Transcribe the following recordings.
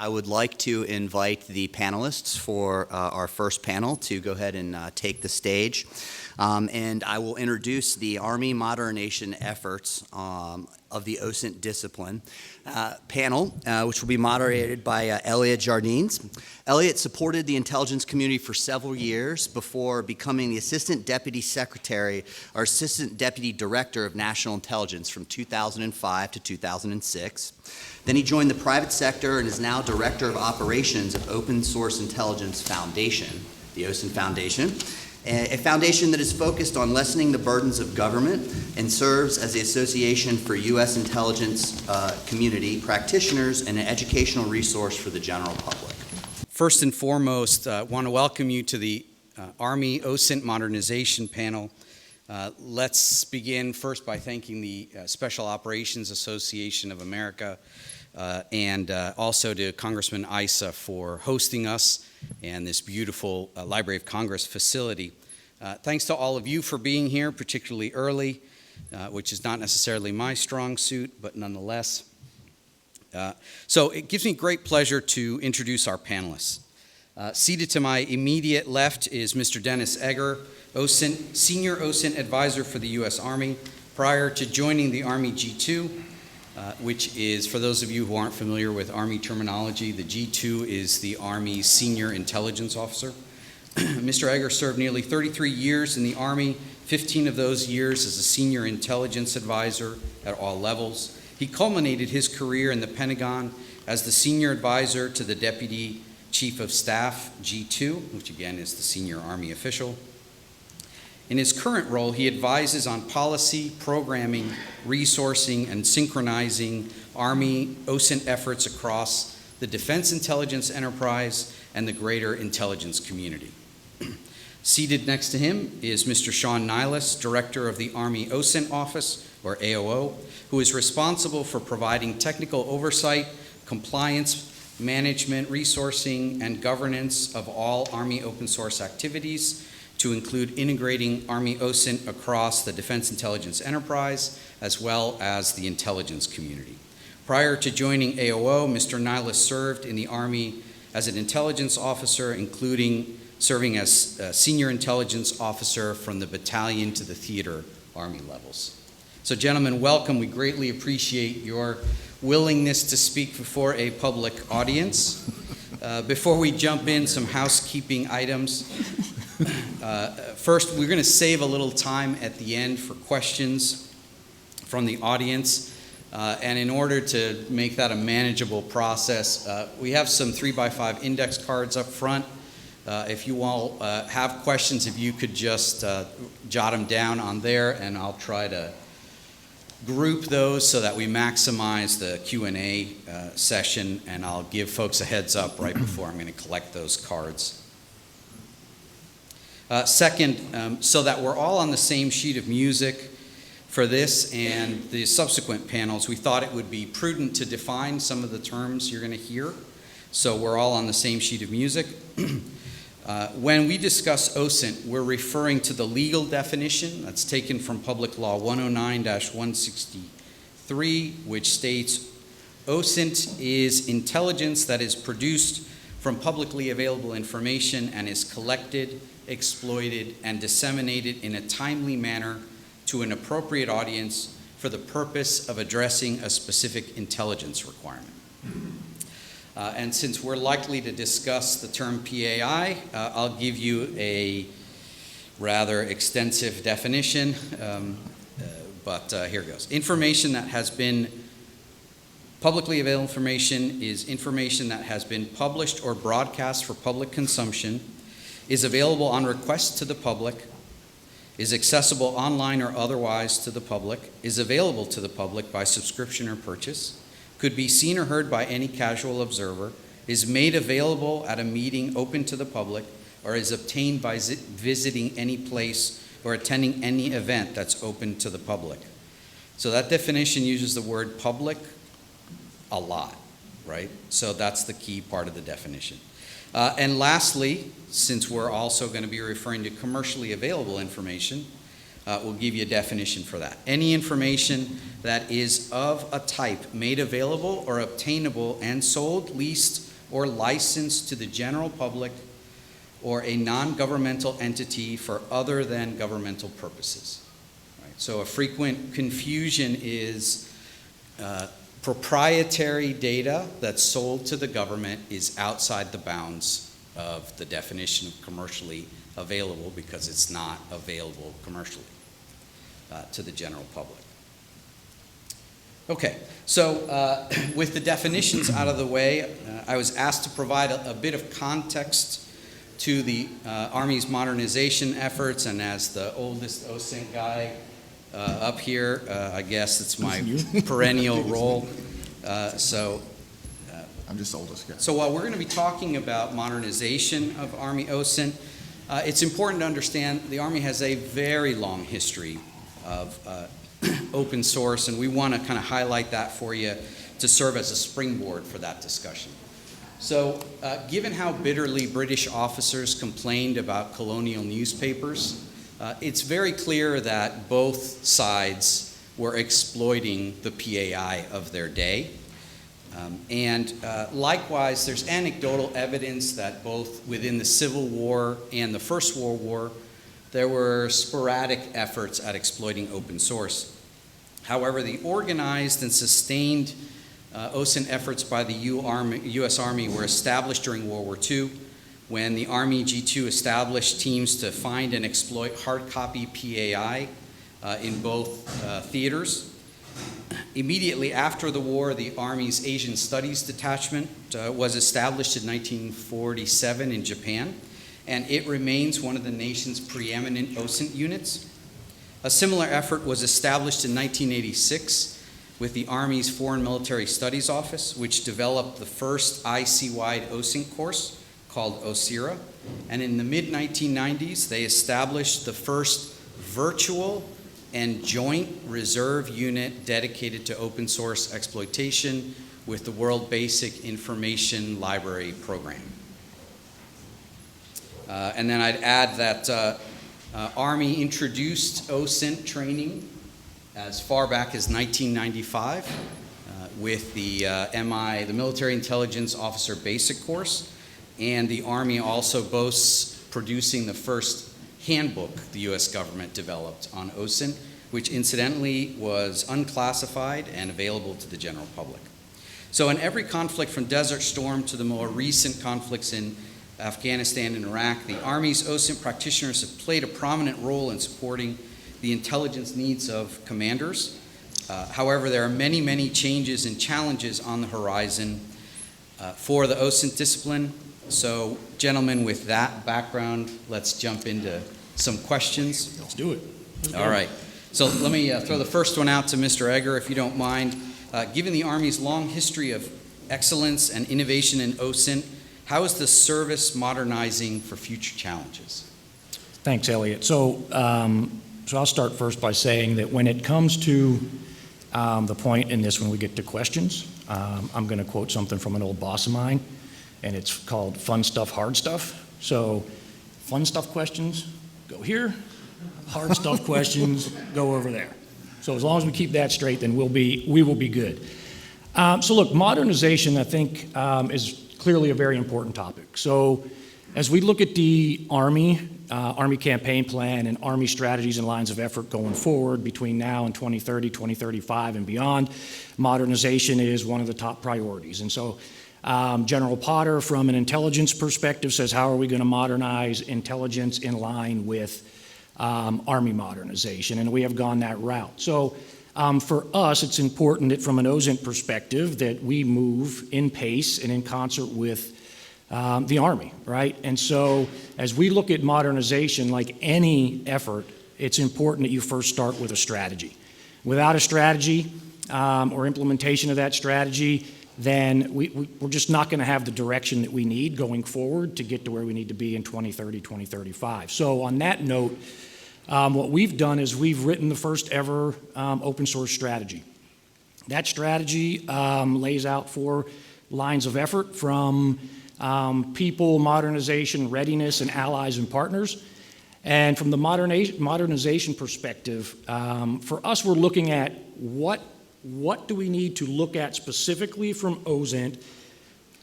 I would like to invite the panelists for our first panel to go ahead and take the stage. And I will introduce the Army modernization efforts of the OSINT discipline panel, which will be moderated by Eliot Jardines. Eliot supported the intelligence community for several years before becoming the Assistant Deputy Secretary or Assistant Deputy Director of National Intelligence from 2005 to 2006. Then he joined the private sector and is now Director of Operations of Open Source Intelligence Foundation, the OSINT Foundation, a foundation that is focused on lessening the burdens of government and serves as the Association for U.S. Intelligence Community Practitioners and an educational resource for the general public. First and foremost, I want to welcome you to the Army OSINT Modernization panel. Let's begin first by thanking the Special Operations Association of America and also to Congressman Issa for hosting us and this beautiful Library of Congress facility. Thanks to all of you for being here, particularly early, which is not necessarily my strong suit, but nonetheless. So it gives me great pleasure to introduce our panelists. Seated to my immediate left is Mr. Dennis Eger, OSINT, Senior OSINT Advisor for the U.S. Army, prior to joining the Army G2, which is, for those of you who aren't familiar with Army terminology, the G2 is the Army's Senior Intelligence Officer. Mr. Eger served nearly 33 years in the Army, 15 of those years as a Senior Intelligence Advisor at all levels. He culminated his career in the Pentagon as the Senior Advisor to the Deputy Chief of Staff, G2, which again is the Senior Army official. In his current role, he advises on policy, programming, resourcing, and synchronizing Army OSINT efforts across the defense intelligence enterprise and the greater intelligence community. Seated next to him is Mr. Shawn Nilius, Director of the Army OSINT Office, or AOO, who is responsible for providing technical oversight, compliance, management, resourcing, and governance of all Army open source activities, to include integrating Army OSINT across the defense intelligence enterprise, as well as the intelligence community. Prior to joining AOO, Mr. Nilius served in the Army as an intelligence officer, including serving as a senior intelligence officer from the battalion to the theater Army levels. So gentlemen, welcome. We greatly appreciate your willingness to speak before a public audience. Before we jump in, some housekeeping items. First, we're going to save a little time at the end for questions from the audience. And in order to make that a manageable process, we have some 3x5 index cards up front. If you all have questions, if you could just jot them down on there, and I'll try to group those so that we maximize the Q&A session, and I'll give folks a heads up right before I'm going to collect those cards. Second, so that we're all on the same sheet of music for this and the subsequent panels, we thought it would be prudent to define some of the terms you're going to hear, so we're all on the same sheet of music. When we discuss OSINT, we're referring to the legal definition that's taken from Public Law 109-163, which states, OSINT is intelligence that is produced from publicly available information and is collected, exploited, and disseminated in a timely manner to an appropriate audience for the purpose of addressing a specific intelligence requirement. And since we're likely to discuss the term PAI, I'll give you a rather extensive definition, but here goes. Information that has been publicly available information is information that has been published or broadcast for public consumption, is available on request to the public, is accessible online or otherwise to the public, is available to the public by subscription or purchase, could be seen or heard by any casual observer, is made available at a meeting open to the public, or is obtained by visiting any place or attending any event that's open to the public. So that definition uses the word public a lot, right? So that's the key part of the definition. And lastly, since we're also going to be referring to commercially available information, we'll give you a definition for that. Any information that is of a type made available or obtainable and sold, leased, or licensed to the general public or a non-governmental entity for other than governmental purposes. Right? So a frequent confusion is proprietary data that's sold to the government is outside the bounds of the definition of commercially available because it's not available commercially to the general public. Okay, so with the definitions out of the way, I was asked to provide a bit of context to the Army's modernization efforts, and as the oldest OSINT guy up here, I guess it's my perennial role. I'm just the oldest guy. So while we're going to be talking about modernization of Army OSINT, it's important to understand the Army has a very long history of open source, and we want to kind of highlight that for you to serve as a springboard for that discussion. So given how bitterly British officers complained about colonial newspapers, it's very clear that both sides were exploiting the PAI of their day. Likewise, there's anecdotal evidence that both within the Civil War and the First World War, there were sporadic efforts at exploiting open source. However, the organized and sustained OSINT efforts by the U.S. Army were established during World War II when the Army G2 established teams to find and exploit hard copy PAI in both theaters. Immediately after the war, the Army's Asian Studies Detachment was established in 1947 in Japan, and it remains one of the nation's preeminent OSINT units. A similar effort was established in 1986 with the Army's Foreign Military Studies Office, which developed the first IC-wide OSINT course called OSIRA. And in the mid-1990s, they established the first virtual and joint reserve unit dedicated to open source exploitation with the World Basic Information Library Program. And then I'd add that Army introduced OSINT training as far back as 1995 with the MI, the Military Intelligence Officer Basic Course, and the Army also boasts producing the first handbook the U.S. government developed on OSINT, which incidentally was unclassified and available to the general public. So in every conflict from Desert Storm to the more recent conflicts in Afghanistan and Iraq, the Army's OSINT practitioners have played a prominent role in supporting the intelligence needs of commanders. However, there are many, many changes and challenges on the horizon for the OSINT discipline. So, gentlemen, with that background, let's jump into some questions. Let's do it. All right. So let me throw the first one out to Mr. Eger, if you don't mind. Given the Army's long history of excellence and innovation in OSINT, how is the service modernizing for future challenges? Thanks, Eliot. So I'll start first by saying that when it comes to the point in this when we get to questions, I'm going to quote something from an old boss of mine, and it's called fun stuff, hard stuff. So fun stuff questions, go here. Hard stuff questions, go over there. So as long as we keep that straight, then we will be good. So look, modernization, I think, is clearly a very important topic. So as we look at the Army campaign plan and Army strategies and lines of effort going forward between now and 2030, 2035 and beyond, modernization is one of the top priorities. And so General Potter, from an intelligence perspective, says, how are we going to modernize intelligence in line with Army modernization? And we have gone that route. So for us, it's important that from an OSINT perspective that we move in pace and in concert with the Army, right? And so as we look at modernization, like any effort, it's important that you first start with a strategy. Without a strategy or implementation of that strategy, then we're just not going to have the direction that we need going forward to get to where we need to be in 2030, 2035. So on that note, what we've done is we've written the first ever open source strategy. That strategy lays out 4 lines of effort from people, modernization, readiness, and allies and partners. And from the modernization perspective, for us, we're looking at what do we need to look at specifically from OSINT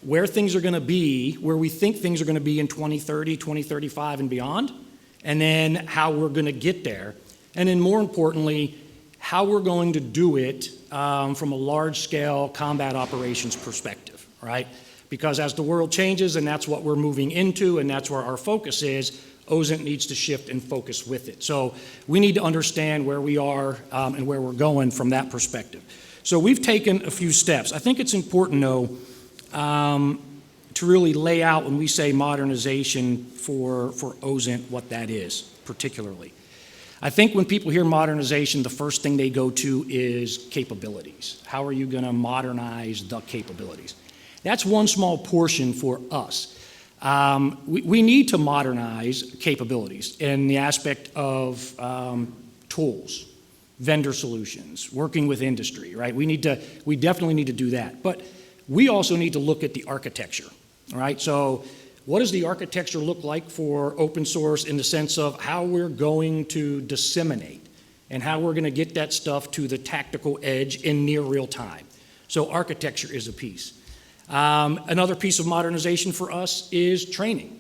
where things are going to be, where we think things are going to be in 2030, 2035 and beyond, and then how we're going to get there. And then more importantly, how we're going to do it from a large-scale combat operations perspective, right? Because as the world changes, and that's what we're moving into, and that's where our focus is, OSINT needs to shift and focus with it. So we need to understand where we are and where we're going from that perspective. So we've taken a few steps. I think it's important, though, to really lay out when we say modernization for OSINT, what that is, particularly. I think when people hear modernization, the first thing they go to is capabilities. How are you going to modernize the capabilities? That's one small portion for us. We need to modernize capabilities in the aspect of tools, vendor solutions, working with industry, right? We definitely need to do that. But we also need to look at the architecture, all right? So what does the architecture look like for open source in the sense of how we're going to disseminate and how we're going to get that stuff to the tactical edge in near real time? So architecture is a piece. Another piece of modernization for us is training,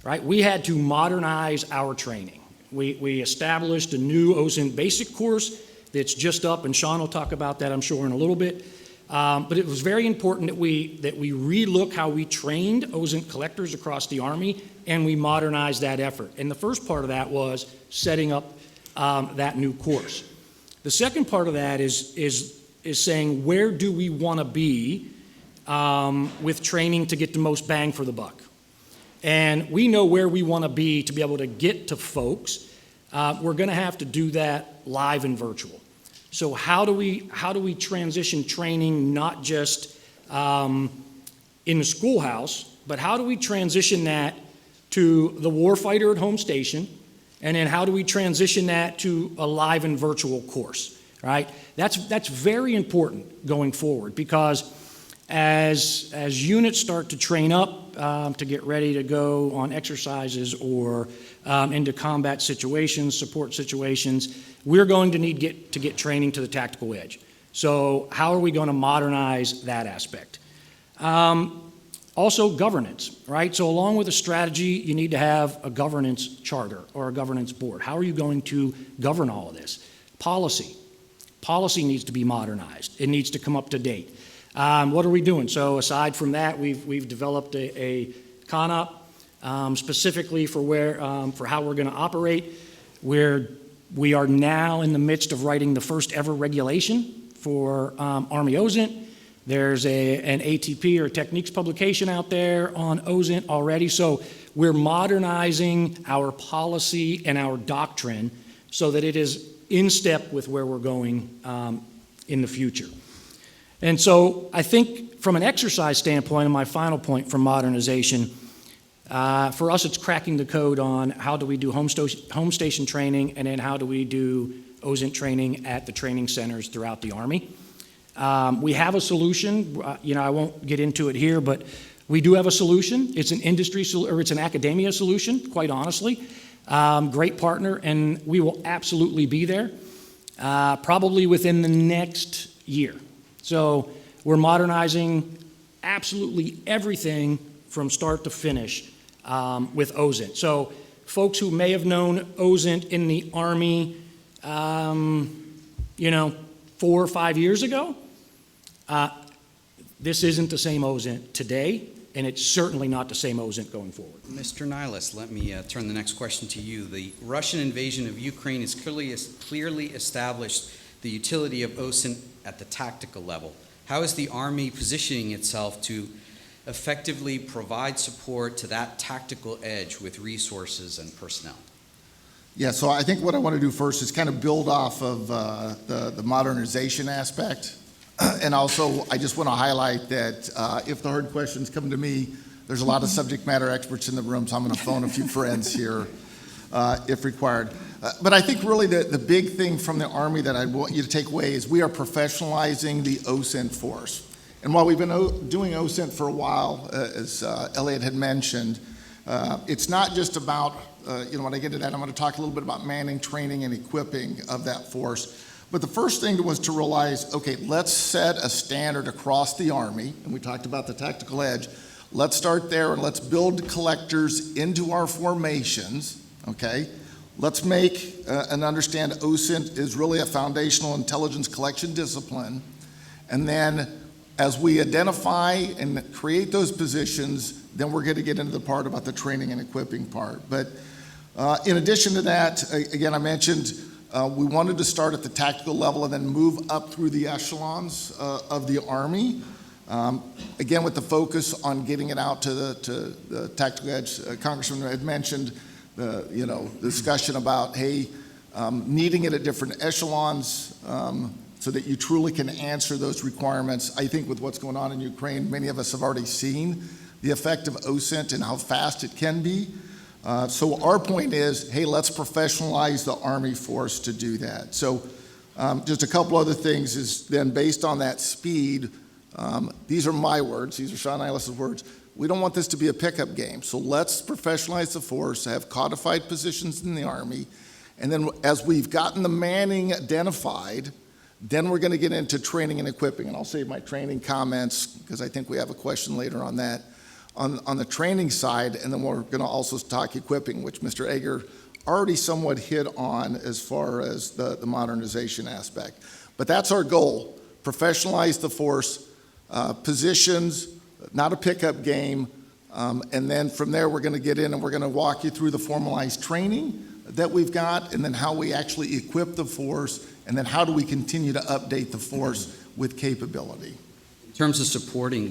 right? We had to modernize our training. We established a new OSINT basic course that's just up, and Shawn will talk about that, I'm sure, in a little bit. But it was very important that we relook how we trained OSINT collectors across the Army, and we modernized that effort. And the first part of that was setting up that new course. The second part of that is saying, where do we want to be with training to get the most bang for the buck? And we know where we want to be able to get to folks. We're going to have to do that live and virtual. So how do we transition training not just in the schoolhouse, but how do we transition that to the warfighter at home station, and then how do we transition that to a live and virtual course, right? That's very important going forward, because as units start to train up to get ready to go on exercises or into combat situations, support situations, we're going to need to get training to the tactical edge. So how are we going to modernize that aspect? Also governance, right? So along with a strategy, you need to have a governance charter or a governance board. How are you going to govern all of this? Policy. Policy needs to be modernized. It needs to come up to date. What are we doing? So aside from that, we've developed a CONOP specifically for how we're going to operate. We are now in the midst of writing the first ever regulation for Army OSINT. There's an ATP or techniques publication out there on OSINT already. So we're modernizing our policy and our doctrine so that it is in step with where we're going in the future. And so I think from an exercise standpoint, and my final point for modernization, for us it's cracking the code on how do we do home station training, and then how do we do OSINT training at the training centers throughout the Army. We have a solution. I won't get into it here, but we do have a solution. It's an it's an academia solution, quite honestly. Great partner, and we will absolutely be there probably within the next year. So we're modernizing absolutely everything from start to finish with OSINT. So folks who may have known OSINT in the Army, 4 or 5 years ago, this isn't the same OSINT today, and it's certainly not the same OSINT going forward. Mr. Nilius, let me turn the next question to you. The Russian invasion of Ukraine has clearly established the utility of OSINT at the tactical level. How is the Army positioning itself to effectively provide support to that tactical edge with resources and personnel? Yeah, so I think what I want to do first is kind of build off of the modernization aspect. And also, I just want to highlight that if the hard questions come to me, there's a lot of subject matter experts in the room, so I'm going to phone a few friends here if required. But I think really the big thing from the Army that I want you to take away is we are professionalizing the OSINT force. And while we've been doing OSINT for a while, as Eliot had mentioned, it's not just about, when I get to that, I'm going to talk a little bit about manning, training, and equipping of that force. But the first thing was to realize, okay, let's set a standard across the Army, and we talked about the tactical edge. Let's start there and let's build collectors into our formations, okay? Let's make and understand OSINT is really a foundational intelligence collection discipline. And then as we identify and create those positions, then we're going to get into the part about the training and equipping part. But in addition to that, again, I mentioned we wanted to start at the tactical level and then move up through the echelons of the Army. Again, with the focus on getting it out to the tactical edge. Congressman had mentioned the discussion about, hey, needing it at different echelons so that you truly can answer those requirements. I think with what's going on in Ukraine, many of us have already seen the effect of OSINT and how fast it can be. So our point is, hey, let's professionalize the Army force to do that. So just a couple other things is then based on that speed, these are my words, these are Shawn Nilius' words, we don't want this to be a pickup game. So let's professionalize the force, have codified positions in the Army, and then as we've gotten the manning identified, then we're going to get into training and equipping. And I'll save my training comments because I think we have a question later on that. On the training side, and then we're going to also talk equipping, which Mr. Eger already somewhat hit on as far as the modernization aspect. But that's our goal, professionalize the force, positions, not a pickup game, and then from there we're going to get in and we're going to walk you through the formalized training that we've got, and then how we actually equip the force, and then how do we continue to update the force with capability. In terms of supporting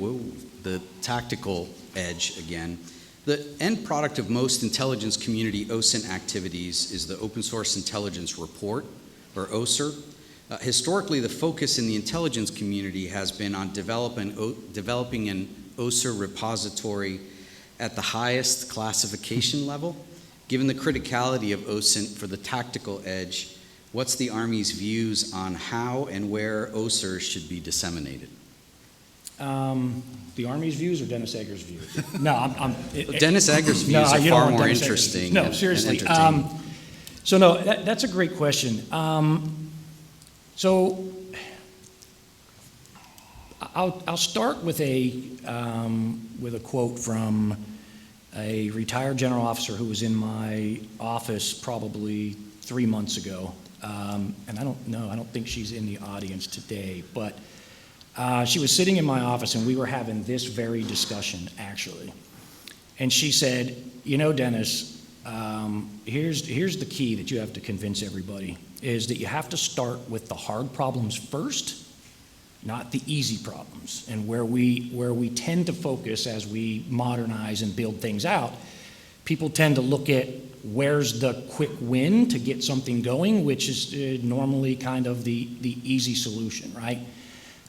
the tactical edge again, the end product of most intelligence community OSINT activities is the Open Source Intelligence Report, or OSIR. Historically, the focus in the intelligence community has been on developing an OSIR repository at the highest classification level. Given the criticality of OSINT for the tactical edge, what's the Army's views on how and where OSIR should be disseminated? The Army's views or Dennis Eger's views? No, Dennis Eger's views are far more interesting. No, seriously. So no, that's a great question. So I'll start with a quote from a retired general officer who was in my office probably 3 months ago, and I don't think she's in the audience today, but she was sitting in my office and we were having this very discussion actually, and she said, you know, Dennis, here's the key that you have to convince everybody, is that you have to start with the hard problems first, not the easy problems. And where we tend to focus as we modernize and build things out, people tend to look at where's the quick win to get something going, which is normally kind of the easy solution, right?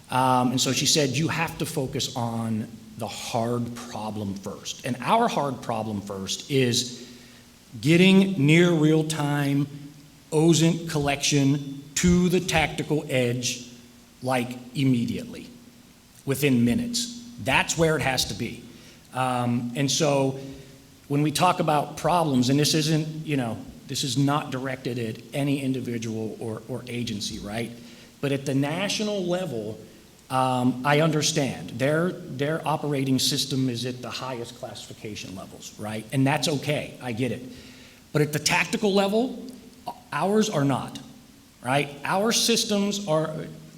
And so she said, you have to focus on the hard problem first. And our hard problem first is getting near real-time OSINT collection to the tactical edge, like immediately, within minutes. That's where it has to be. And so when we talk about problems, and this isn't, this is not directed at any individual or agency, right? But at the national level, I understand their operating system is at the highest classification levels, right? And that's okay, I get it. But at the tactical level, ours are not, right? Our systems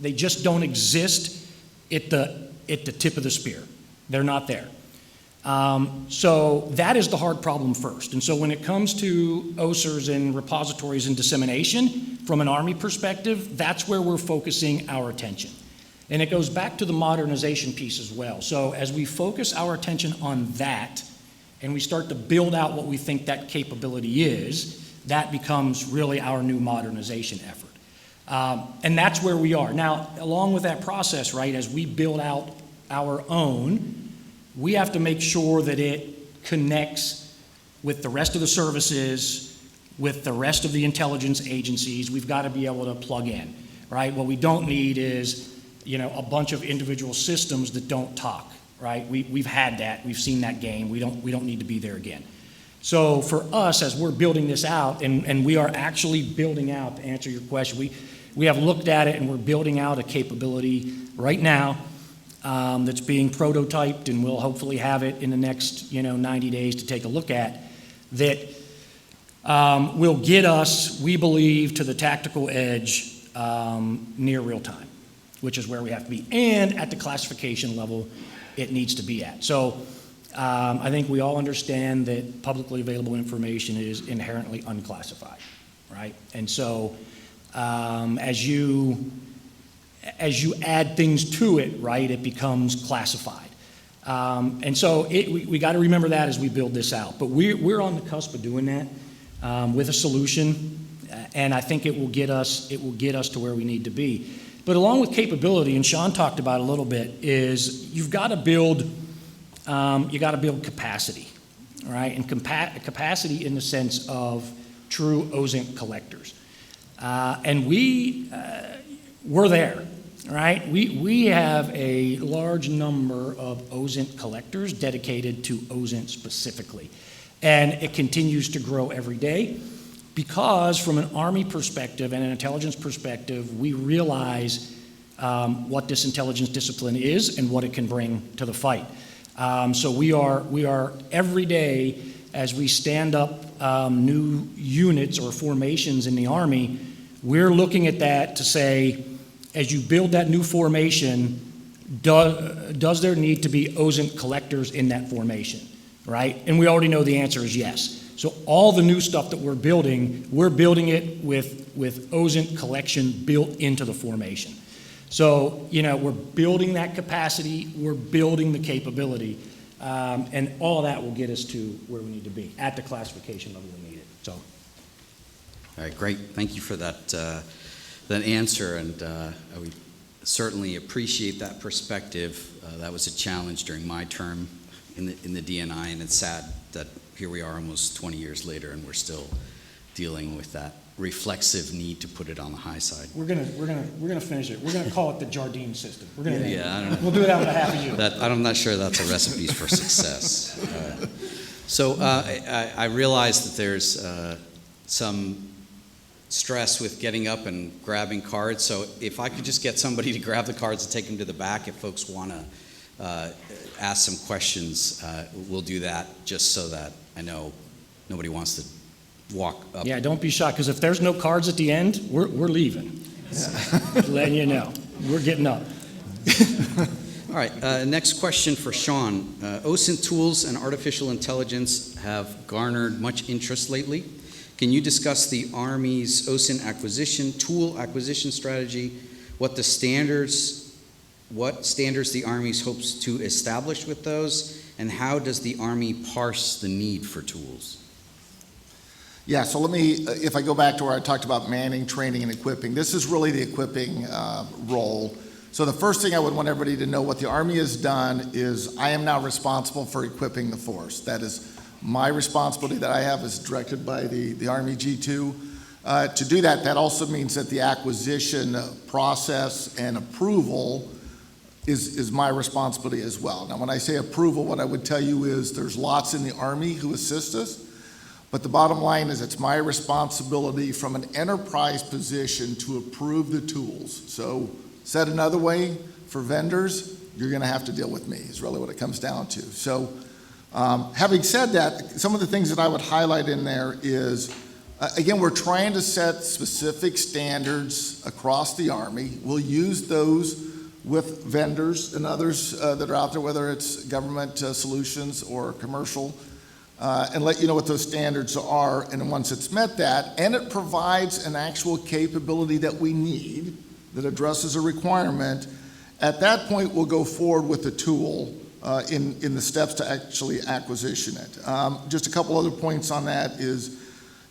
they just don't exist at the tip of the spear. They're not there. So that is the hard problem first. And so when it comes to OSIRs and repositories and dissemination, from an Army perspective, that's where we're focusing our attention. And it goes back to the modernization piece as well. So as we focus our attention on that, and we start to build out what we think that capability is, that becomes really our new modernization effort. And that's where we are. Now, along with that process, right, as we build out our own, we have to make sure that it connects with the rest of the services, with the rest of the intelligence agencies. We've got to be able to plug in, right? What we don't need is, a bunch of individual systems that don't talk, right? We've had that. We've seen that game. We don't need to be there again. So for us, as we're building this out, and we are actually building out, to answer your question, we have looked at it, and we're building out a capability right now that's being prototyped, and we'll hopefully have it in the next 90 days to take a look at, that will get us, we believe, to the tactical edge near real time, which is where we have to be, and at the classification level it needs to be at. So I think we all understand that publicly available information is inherently unclassified, right? And so as you add things to it, right, it becomes classified. And so we got to remember that as we build this out. But we're on the cusp of doing that with a solution, and I think it will get us to where we need to be. But along with capability, and Shawn talked about a little bit, is you've got to build capacity, right? And capacity in the sense of true OSINT collectors. And we're there, right? We have a large number of OSINT collectors dedicated to OSINT specifically. And it continues to grow every day because from an Army perspective and an intelligence perspective, we realize what this intelligence discipline is and what it can bring to the fight. So we are every day, as we stand up new units or formations in the Army, we're looking at that to say, as you build that new formation, does there need to be OSINT collectors in that formation, right? And we already know the answer is yes. So all the new stuff that we're building it with OSINT collection built into the formation. So, we're building that capacity, we're building the capability, and all that will get us to where we need to be at the classification level we need it. So. All right, great. Thank you for that answer, and we certainly appreciate that perspective. That was a challenge during my term in the DNI, and it's sad that here we are almost 20 years later, and we're still dealing with that reflexive need to put it on the high side. We're gonna finish it. We're gonna call it the Jardines system. We're gonna I don't know. We'll do it out with half of you. I'm not sure that's a recipe for success. So I realize that there's some stress with getting up and grabbing cards. So if I could just get somebody to grab the cards and take them to the back, if folks want to ask some questions, we'll do that just so that I know nobody wants to walk up. Yeah, don't be shocked, because if there's no cards at the end, we're leaving. Just letting you know, we're getting up. All right, next question for Shawn. OSINT tools and artificial intelligence have garnered much interest lately. Can you discuss the Army's OSINT tool acquisition strategy, what standards the Army hopes to establish with those, and how does the Army parse the need for tools? Yeah, so let me, if I go back to where I talked about manning, training, and equipping, this is really the equipping role. So the first thing I would want everybody to know, what the Army has done is I am now responsible for equipping the force. That is my responsibility that I have, is directed by the Army G2. To do that, that also means that the acquisition process and approval is my responsibility as well. Now, when I say approval, what I would tell you is there's lots in the Army who assist us, but the bottom line is it's my responsibility from an enterprise position to approve the tools. So said another way, for vendors, you're going to have to deal with me, is really what it comes down to. So having said that, some of the things that I would highlight in there is, again, we're trying to set specific standards across the Army. We'll use those with vendors and others that are out there, whether it's government solutions or commercial, and let you know what those standards are. And once it's met that, and it provides an actual capability that we need that addresses a requirement, at that point we'll go forward with the tool in the steps to actually acquisition it. Just a couple other points on that is,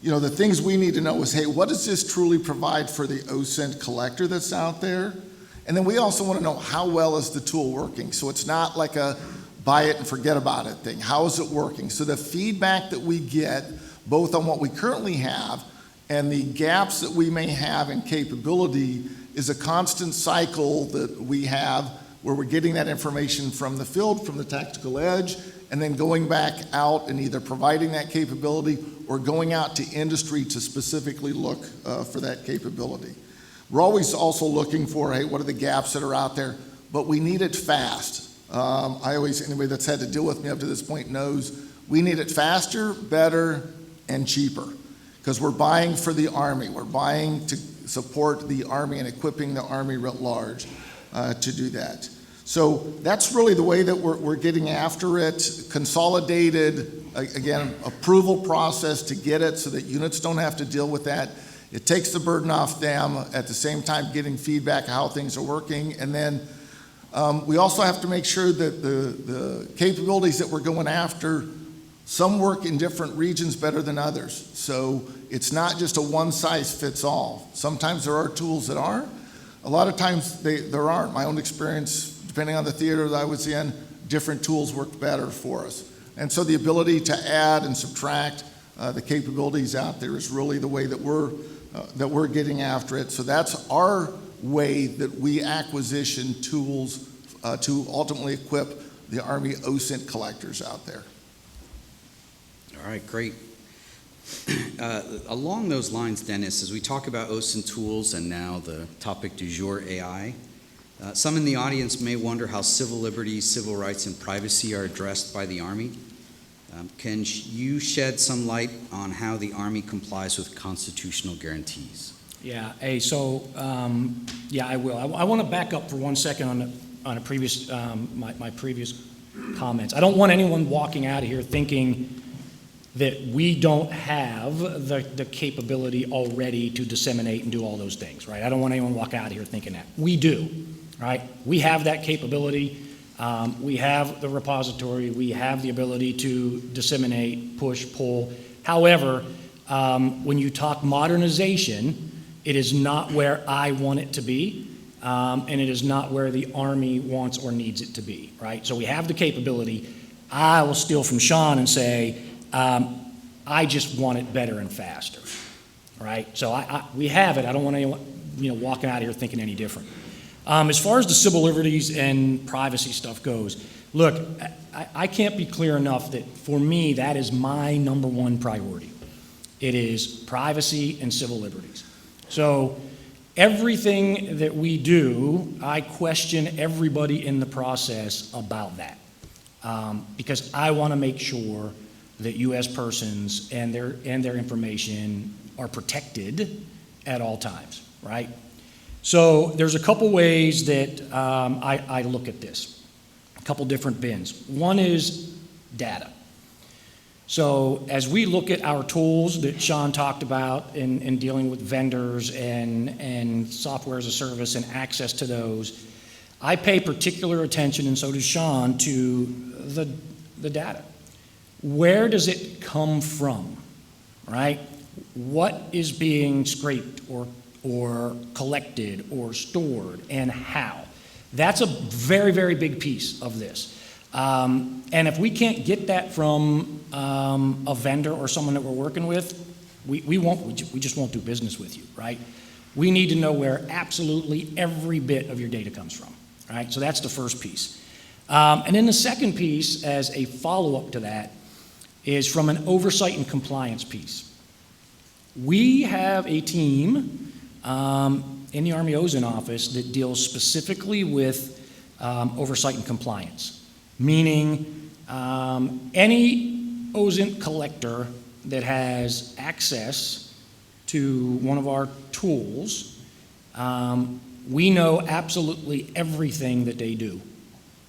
the things we need to know is, hey, what does this truly provide for the OSINT collector that's out there? And then we also want to know, how well is the tool working? So it's not like a buy it and forget about it thing. How is it working? So the feedback that we get, both on what we currently have and the gaps that we may have in capability, is a constant cycle that we have where we're getting that information from the field, from the tactical edge, and then going back out and either providing that capability or going out to industry to specifically look for that capability. We're always also looking for, hey, what are the gaps that are out there? But we need it fast. Anybody that's had to deal with me up to this point knows we need it faster, better, and cheaper. Because we're buying for the Army. We're buying to support the Army and equipping the Army writ large to do that. So that's really the way that we're getting after it. Consolidated, again, approval process to get it so that units don't have to deal with that. It takes the burden off them, at the same time getting feedback how things are working. And then we also have to make sure that the capabilities that we're going after, some work in different regions better than others. So it's not just a one-size-fits-all. Sometimes there are tools that are. A lot of times there aren't. My own experience, depending on the theater that I was in, different tools work better for us. And so the ability to add and subtract the capabilities out there is really the way that we're getting after it. So that's our way that we acquisition tools to ultimately equip the Army OSINT collectors out there. All right, great. Along those lines, Dennis, as we talk about OSINT tools and now the topic du jour, AI, some in the audience may wonder how civil liberties, civil rights, and privacy are addressed by the Army. Can you shed some light on how the Army complies with constitutional guarantees? Yeah, hey, so, I will. I want to back up for 1 second on a previous, my previous comments. I don't want anyone walking out of here thinking that we don't have the capability already to disseminate and do all those things, right? I don't want anyone to walk out of here thinking that. We do, right? We have that capability. We have the repository. We have the ability to disseminate, push, pull. However, when you talk modernization, it is not where I want it to be, and it is not where the Army wants or needs it to be, right? So we have the capability. I will steal from Shawn and say, I just want it better and faster, right? So we have it. I don't want anyone, walking out of here thinking any different. As far as the civil liberties and privacy stuff goes, look, I can't be clear enough that for me, that is my number one priority. It is privacy and civil liberties. So everything that we do, I question everybody in the process about that, because I want to make sure that U.S. persons and their information are protected at all times, right? So there's a couple ways that I look at this, a couple different bins. One is data. So as we look at our tools that Shawn talked about in dealing with vendors and software as a service and access to those, I pay particular attention, and so does Shawn, to the data. Where does it come from, right? What is being scraped or collected or stored, and how? That's a very, very big piece of this. And if we can't get that from a vendor or someone that we're working with, we just won't do business with you, right? We need to know where absolutely every bit of your data comes from, right? So that's the first piece. And then the second piece, as a follow-up to that, is from an oversight and compliance piece. We have a team in the Army OSINT office that deals specifically with oversight and compliance, meaning any OSINT collector that has access to one of our tools, we know absolutely everything that they do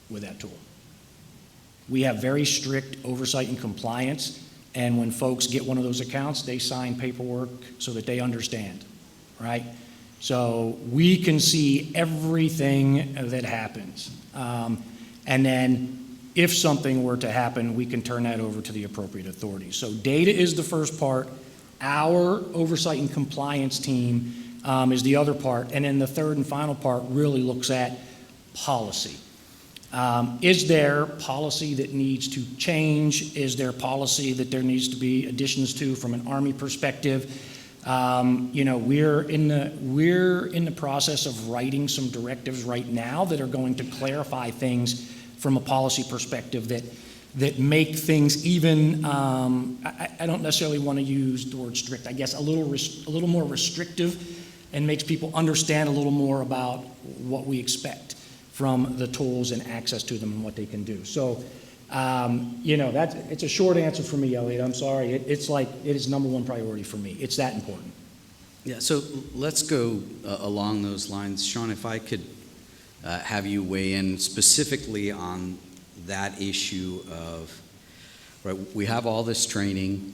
with that tool. We have very strict oversight and compliance, and when folks get one of those accounts, they sign paperwork so that they understand, right? So we can see everything that happens. And then if something were to happen, we can turn that over to the appropriate authorities. So data is the first part. Our oversight and compliance team is the other part. And then the third and final part really looks at policy. Is there policy that needs to change? Is there policy that there needs to be additions to from an Army perspective? We're in the process of writing some directives right now that are going to clarify things from a policy perspective that make things even, I don't necessarily want to use the word strict, I guess a little more restrictive and makes people understand a little more about what we expect from the tools and access to them and what they can do. So, it's a short answer for me, Eliot. I'm sorry. It is number one priority for me. It's that important. Yeah, so let's go along those lines. Shawn, if I could have you weigh in specifically on that issue of, right, we have all this training,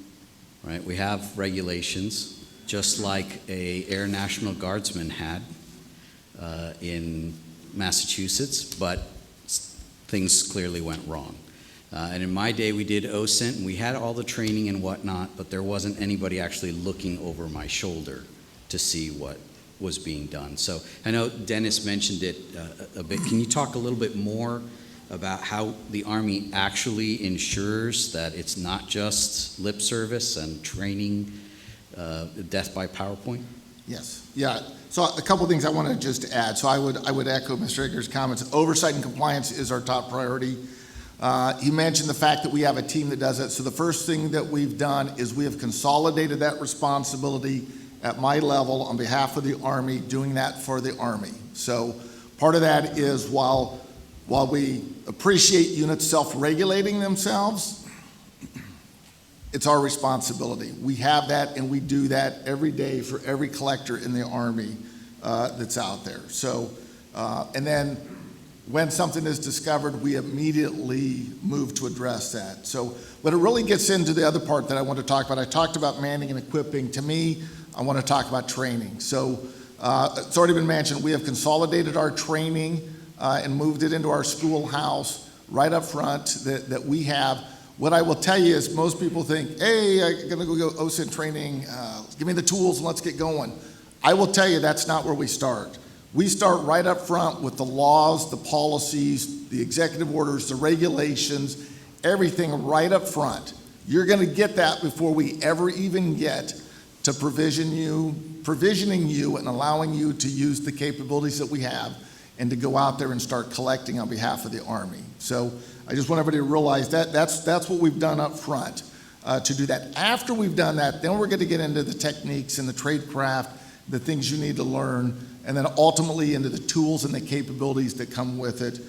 right? We have regulations, just like a Air National Guardsman had in Massachusetts, but things clearly went wrong. And in my day, we did OSINT, and we had all the training and whatnot, but there wasn't anybody actually looking over my shoulder to see what was being done. So I know Dennis mentioned it a bit. Can you talk a little bit more about how the Army actually ensures that it's not just lip service and training, death by PowerPoint? Yes. Yeah. So a couple things I want to just add. So I would echo Mr. Eger's comments. Oversight and compliance is our top priority. He mentioned the fact that we have a team that does it. So the first thing that we've done is we have consolidated that responsibility at my level on behalf of the Army, doing that for the Army. So part of that is while we appreciate units self-regulating themselves, it's our responsibility. We have that, and we do that every day for every collector in the Army that's out there. So, and then when something is discovered, we immediately move to address that. So, but it really gets into the other part that I want to talk about. I talked about manning and equipping. To me, I want to talk about training. So, it's already been mentioned, we have consolidated our training and moved it into our schoolhouse right up front that we have. What I will tell you is most people think, hey, I'm going to go OSINT training, give me the tools and let's get going. I will tell you that's not where we start. We start right up front with the laws, the policies, the executive orders, the regulations, everything right up front. You're going to get that before we ever even get to provisioning you and allowing you to use the capabilities that we have and to go out there and start collecting on behalf of the Army. So I just want everybody to realize that that's what we've done up front to do that. After we've done that, then we're going to get into the techniques and the trade craft, the things you need to learn, and then ultimately into the tools and the capabilities that come with it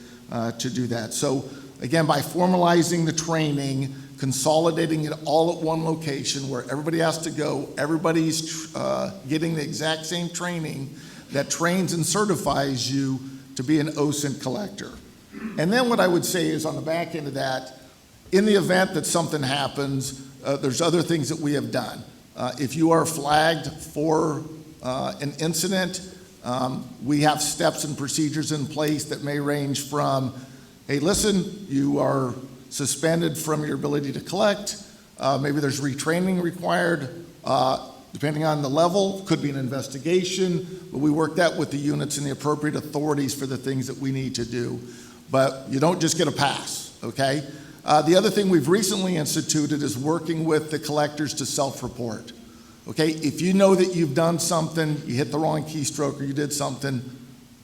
to do that. So again, by formalizing the training, consolidating it all at one location where everybody has to go, everybody's getting the exact same training that trains and certifies you to be an OSINT collector. And then what I would say is on the back end of that, in the event that something happens, there's other things that we have done. If you are flagged for an incident, we have steps and procedures in place that may range from, hey, listen, you are suspended from your ability to collect. Maybe there's retraining required. Depending on the level, could be an investigation, but we work that with the units and the appropriate authorities for the things that we need to do. But you don't just get a pass, okay? The other thing we've recently instituted is working with the collectors to self-report. Okay, if you know that you've done something, you hit the wrong keystroke or you did something,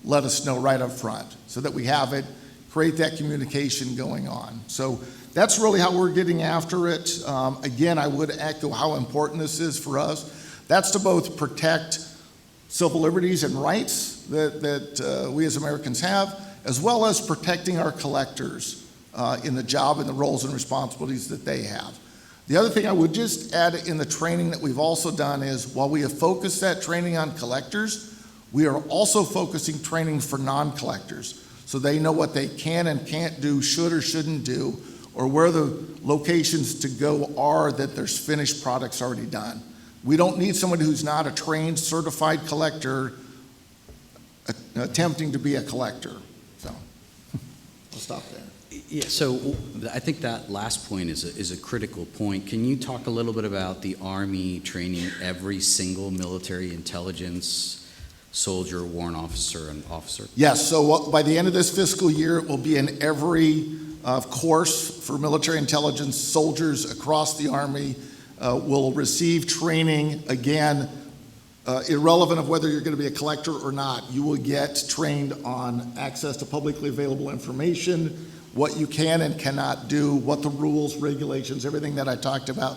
let us know right up front so that we have it, create that communication going on. So that's really how we're getting after it. Again, I would echo how important this is for us. That's to both protect civil liberties and rights that we as Americans have, as well as protecting our collectors in the job and the roles and responsibilities that they have. The other thing I would just add in the training that we've also done is while we have focused that training on collectors, we are also focusing training for non-collectors so they know what they can and can't do, should or shouldn't do, or where the locations to go are that there's finished products already done. We don't need somebody who's not a trained, certified collector attempting to be a collector. So I'll stop there. Yeah, so I think that last point is a critical point. Can you talk a little bit about the Army training every single military intelligence soldier, warrant officer, and officer? Yes, so by the end of this fiscal year, it will be in every course for military intelligence soldiers across the Army will receive training. Again, irrelevant of whether you're going to be a collector or not, you will get trained on access to publicly available information, what you can and cannot do, what the rules, regulations, everything that I talked about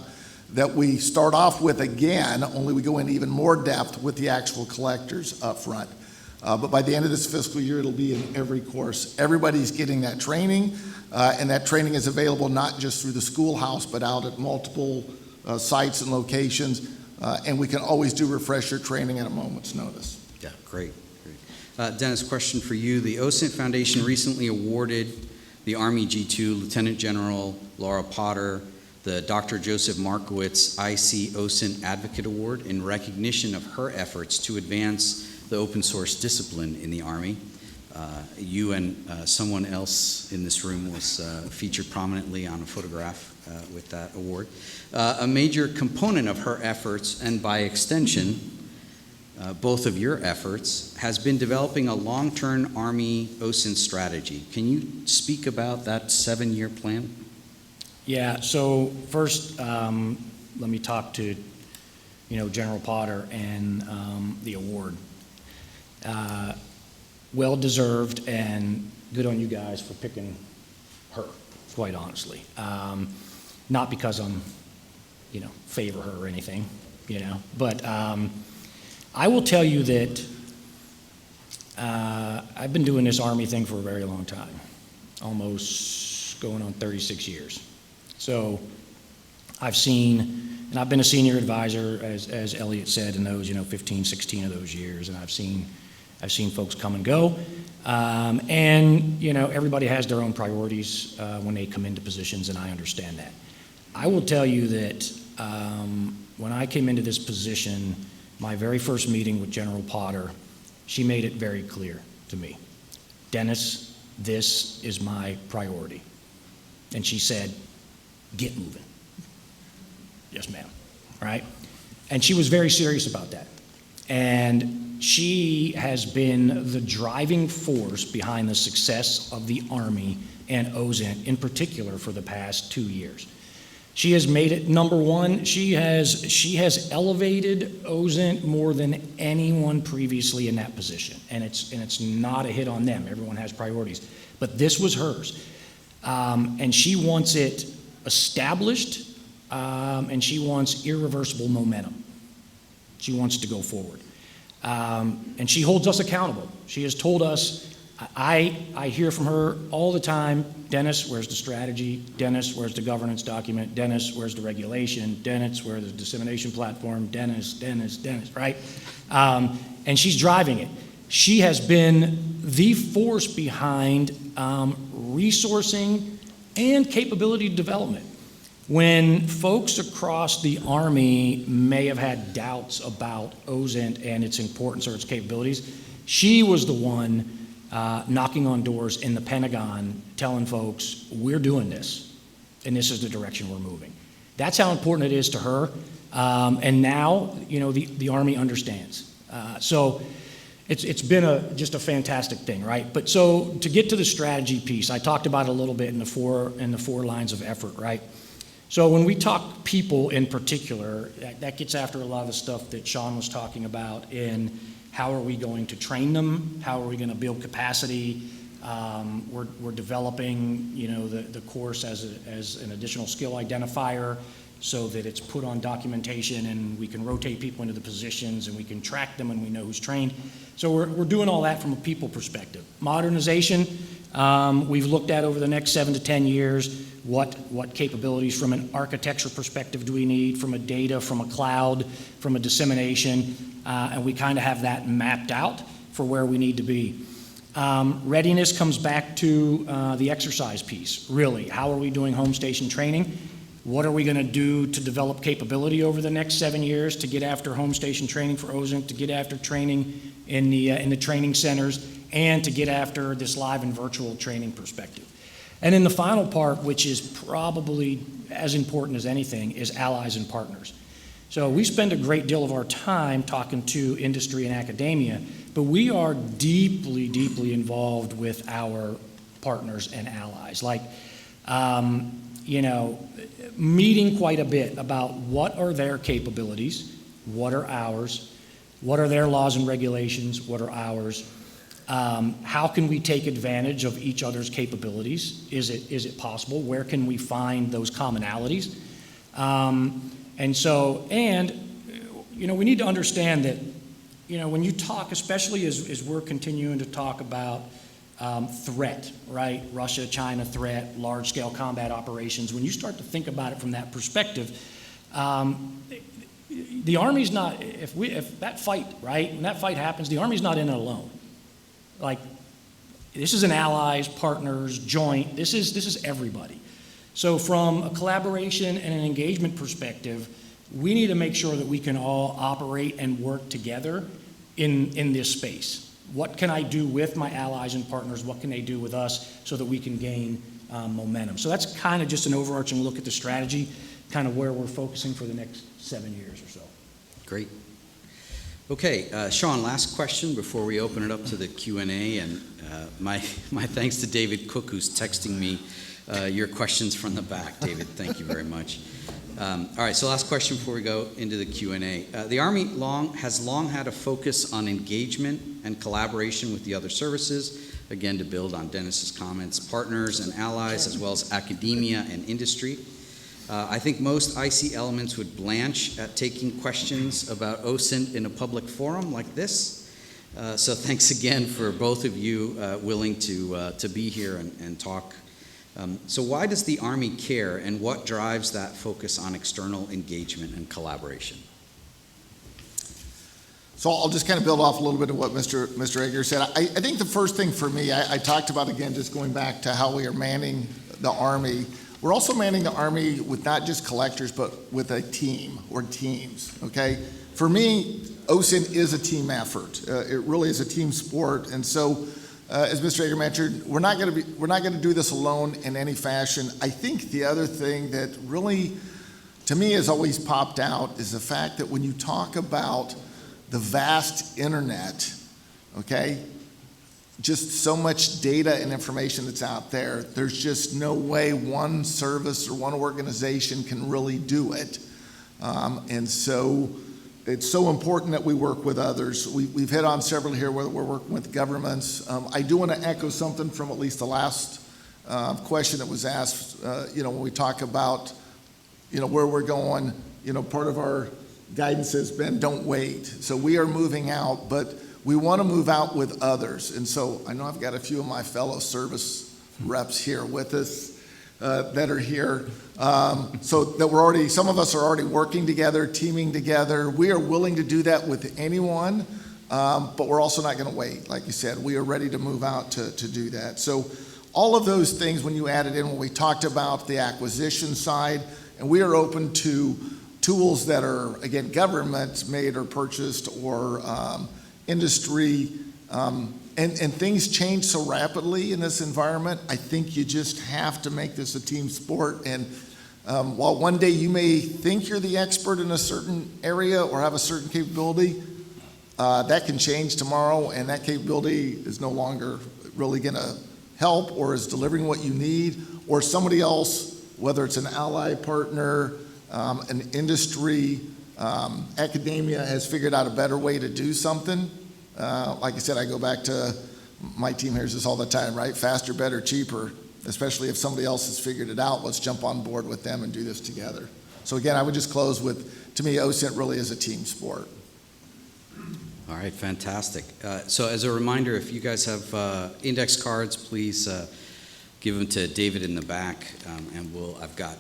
that we start off with again, only we go into even more depth with the actual collectors up front. But by the end of this fiscal year, it'll be in every course. Everybody's getting that training, and that training is available not just through the schoolhouse, but out at multiple sites and locations, and we can always do refresher training at a moment's notice. Yeah, great. Dennis, question for you. The OSINT Foundation recently awarded the Army G2 Lieutenant General Laura Potter the Dr. Joseph Markowitz IC OSINT Advocate Award in recognition of her efforts to advance the open source discipline in the Army. You and someone else in this room was featured prominently on a photograph with that award. A major component of her efforts, and by extension, both of your efforts, has been developing a long-term Army OSINT strategy. Can you speak about that 7-year plan? Yeah, so first, let me talk to, General Potter and the award. Well-deserved, and good on you guys for picking her, quite honestly. Not because I'm, favor her or anything, but I will tell you that I've been doing this Army thing for a very long time, almost going on 36 years. So I've seen, and I've been a senior advisor, as Eliot said, in those, 15, 16 of those years, and I've seen folks come and go. And, everybody has their own priorities when they come into positions, and I understand that. I will tell you that when I came into this position, my very first meeting with General Potter, she made it very clear to me, Dennis, this is my priority. And she said, get moving. Yes, ma'am. Right? And she was very serious about that. And she has been the driving force behind the success of the Army and OSINT in particular for the past 2 years. She has made it number one. She has elevated OSINT more than anyone previously in that position. And it's not a hit on them. Everyone has priorities. But this was hers. And she wants it established, and she wants irreversible momentum. She wants to go forward. And she holds us accountable. She has told us, I hear from her all the time, Dennis, where's the strategy? Dennis, where's the governance document? Dennis, where's the regulation? Dennis, where's the dissemination platform? Dennis, right? And she's driving it. She has been the force behind resourcing and capability development. When folks across the Army may have had doubts about OSINT and its importance or its capabilities, she was the one knocking on doors in the Pentagon telling folks, we're doing this, and this is the direction we're moving. That's how important it is to her, and now, the Army understands. So it's been just a fantastic thing, right? But so to get to the strategy piece, I talked about it a little bit in the four lines of effort, right? So when we talk people in particular, that gets after a lot of the stuff that Shawn was talking about in how are we going to train them, how are we going to build capacity. We're developing, the course as an additional skill identifier so that it's put on documentation and we can rotate people into the positions and we can track them and we know who's trained. So we're doing all that from a people perspective. Modernization, we've looked at over the next 7 to 10 years, what capabilities from an architecture perspective do we need, from a data, from a cloud, from a dissemination, and we kind of have that mapped out for where we need to be. Readiness comes back to the exercise piece, really. How are we doing home station training? What are we going to do to develop capability over the next 7 years to get after home station training for OSINT, to get after training in the training centers, and to get after this live and virtual training perspective? And then the final part, which is probably as important as anything, is allies and partners. So we spend a great deal of our time talking to industry and academia, but we are deeply, deeply involved with our partners and allies. Like, meeting quite a bit about what are their capabilities, what are ours, what are their laws and regulations, what are ours, how can we take advantage of each other's capabilities, is it possible, where can we find those commonalities, And so, we need to understand that, when you talk, especially as we're continuing to talk about threat, right? Russia, China threat, large-scale combat operations. When you start to think about it from that perspective, the Army's not, if that fight, right, when that fight happens, the Army's not in it alone. Like, this is an allies, partners, joint, this is everybody. So from a collaboration and an engagement perspective, we need to make sure that we can all operate and work together in this space. What can I do with my allies and partners? What can they do with us so that we can gain momentum? So that's kind of just an overarching look at the strategy, kind of where we're focusing for the next 7 years or so. Great. Okay, Shawn, last question before we open it up to the Q&A, and my thanks to David Cook, who's texting me your questions from the back. David, thank you very much. All right, so last question before we go into the Q&A. The Army has long had a focus on engagement and collaboration with the other services, again, to build on Dennis's comments, partners and allies, as well as academia and industry. I think most IC elements would blanch at taking questions about OSINT in a public forum like this. So thanks again for both of you willing to be here and talk. So why does the Army care, and what drives that focus on external engagement and collaboration? So I'll just kind of build off a little bit of what Mr. Eger said. I think the first thing for me, I talked about, again, just going back to how we are manning the Army. We're also manning the Army with not just collectors, but with a team or teams, okay? For me, OSINT is a team effort. It really is a team sport. And so, as Mr. Eger mentioned, we're not going to do this alone in any fashion. I think the other thing that really, to me, has always popped out is the fact that when you talk about the vast internet, okay, just so much data and information that's out there, there's just no way one service or one organization can really do it. And so it's so important that we work with others. We've hit on several here where we're working with governments. I do want to echo something from at least the last question that was asked, when we talk about, where we're going, part of our guidance has been don't wait. So we are moving out, but we want to move out with others. And so I know I've got a few of my fellow service reps here with us that are here. So that some of us are already working together, teaming together. We are willing to do that with anyone, but we're also not going to wait. Like you said, we are ready to move out to do that. So all of those things, when you add it in, when we talked about the acquisition side, and we are open to tools that are, again, government made or purchased or industry, and things change so rapidly in this environment. I think you just have to make this a team sport. And while one day you may think you're the expert in a certain area or have a certain capability, that can change tomorrow, and that capability is no longer really going to help or is delivering what you need, or somebody else, whether it's an ally partner, an industry, academia has figured out a better way to do something. Like I said, I go back to my team hears this all the time, right? Faster, better, cheaper, especially if somebody else has figured it out. Let's jump on board with them and do this together. So again, I would just close with, to me, OSINT really is a team sport. All right, fantastic. So as a reminder, if you guys have index cards, please give them to David in the back, and I've got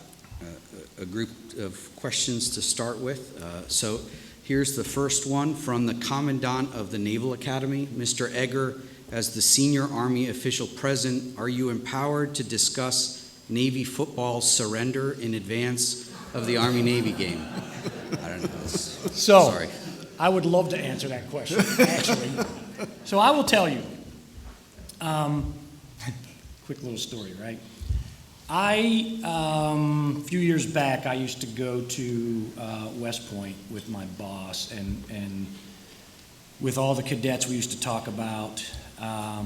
a group of questions to start with. So here's the first one from the Commandant of the Naval Academy, Mr. Eger. As the senior Army official present, are you empowered to discuss Navy football surrender in advance of the Army-Navy game? I don't know. Sorry. I would love to answer that question, actually. So I will tell you, quick little story, right? A few years back, I used to go to West Point with my boss, and with all the cadets, we used to talk about, a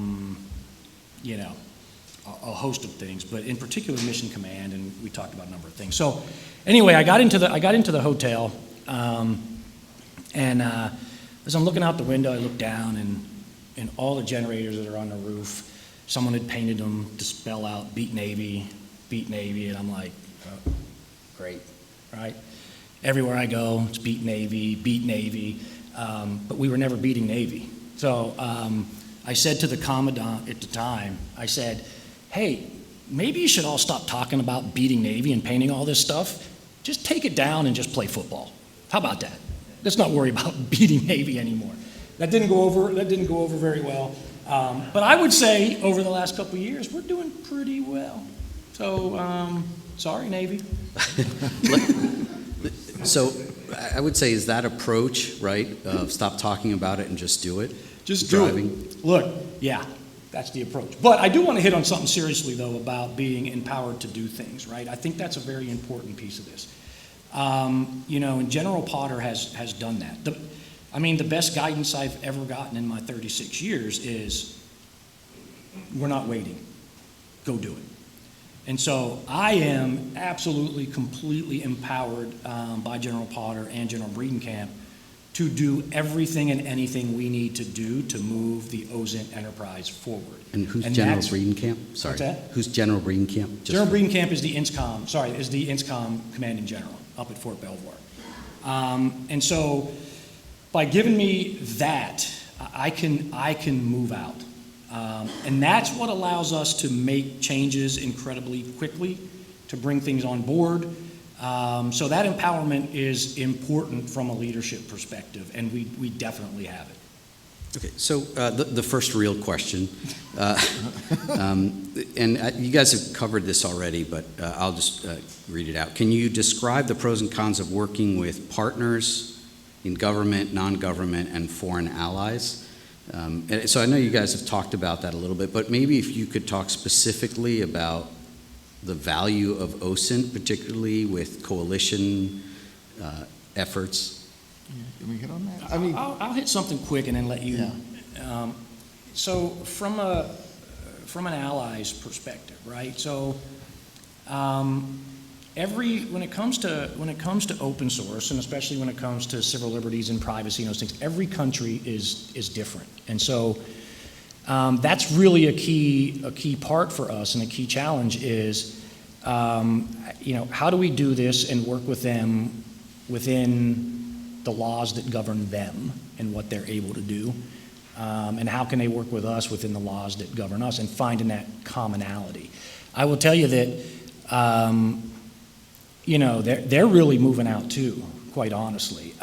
host of things, but in particular Mission Command, and we talked about a number of things. So anyway, I got into the hotel, and as I'm looking out the window, I look down, and all the generators that are on the roof, someone had painted them to spell out Beat Navy, and I'm like, oh, great, right? Everywhere I go, it's beat Navy, but we were never beating Navy. So I said to the commandant at the time, I said, hey, maybe you should all stop talking about beating Navy and painting all this stuff. Just take it down and just play football. How about that? Let's not worry about beating Navy anymore. That didn't go over very well. But I would say over the last couple of years, we're doing pretty well. So, sorry, Navy. So I would say is that approach, right, of stop talking about it and just do it? Just driving. do it. Look, yeah, that's the approach. But I do want to hit on something seriously, though, about being empowered to do things, right? I think that's a very important piece of this. And General Potter has done that. The best guidance I've ever gotten in my 36 years is, we're not waiting. Go do it. And so I am absolutely, completely empowered by General Potter and General Breedenkamp to do everything and anything we need to do to move the OSINT enterprise forward. And who's General Breedenkamp? Sorry. What's that? Who's General Breedenkamp? General Breedenkamp is the INSCOM commanding general up at Fort Belvoir. And so by giving me that, I can move out. And that's what allows us to make changes incredibly quickly, to bring things on board. So that empowerment is important from a leadership perspective, and we definitely have it. Okay, so the first real question, and you guys have covered this already, but I'll just read it out. Can you describe the pros and cons of working with partners in government, non-government, and foreign allies? So I know you guys have talked about that a little bit, but maybe if you could talk specifically about the value of OSINT, particularly with coalition efforts. Can we hit on that? I'll hit something quick and then let you. Yeah. So from an ally's perspective, right? So when it comes to open source, and especially when it comes to civil liberties and privacy and those things, every country is different, and so that's really a key part for us, and a key challenge is, how do we do this and work with them within the laws that govern them and what they're able to do, and how can they work with us within the laws that govern us, and finding that commonality. I will tell you that, they're really moving out too, quite honestly.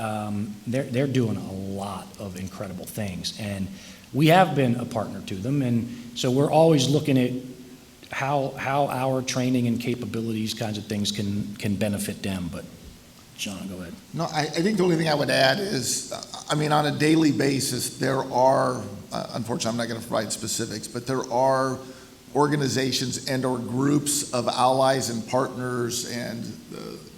They're doing a lot of incredible things, and we have been a partner to them, and so we're always looking at how our training and capabilities kinds of things can benefit them. But Shawn, go ahead. No, I think the only thing I would add is, on a daily basis, there are, unfortunately, I'm not going to provide specifics, but there are organizations and or groups of allies and partners, and